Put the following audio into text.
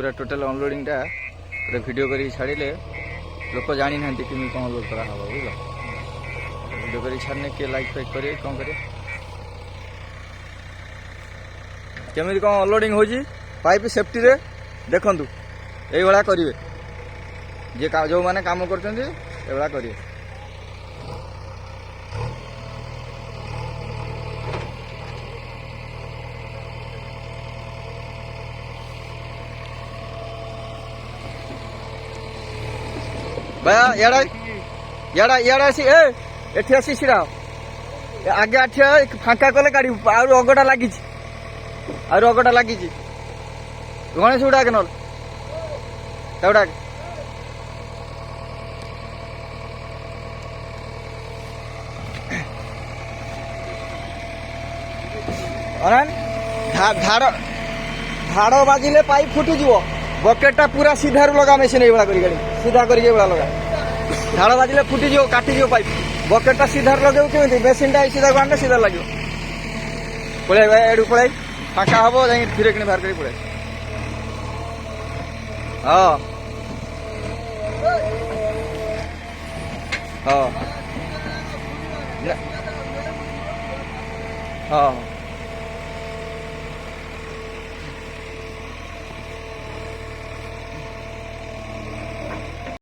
पूरा total unloading टा पूरा वीडियो करी छाड़े लोक जानी ना कि कौन लोड करा हवा बुझल वीडियो करी छाड़ने किए लाइक फाइक करेंगे कौन करेंगे केमी कौन अनलोडिंग हो पाइप सेफ्टी रे देखु ये करेंगे जे जो मैंने काम कर करेंगे भैया याड़ा याड़ा आसी एठी आसी छिड़ा आगे आठिया फांका कले गाड़ी आउ अगटा लगी अगटा लगी गणेश उड़ा के नड़ा धाड़ बाजिले पाइप फुटिज बकेटा पूरा सीधा लगा मेसीन ये कर सीधा कर लगा झाड़ बाजिले फुटिज काटिज पाइप बकेटा सीधा लगे केमी मेसीन टा सीधा आने सीधा लगे पड़े एडू पड़े फाँका हम जा धीरे कि बाहर कर पड़े हाँ हाँ हाँ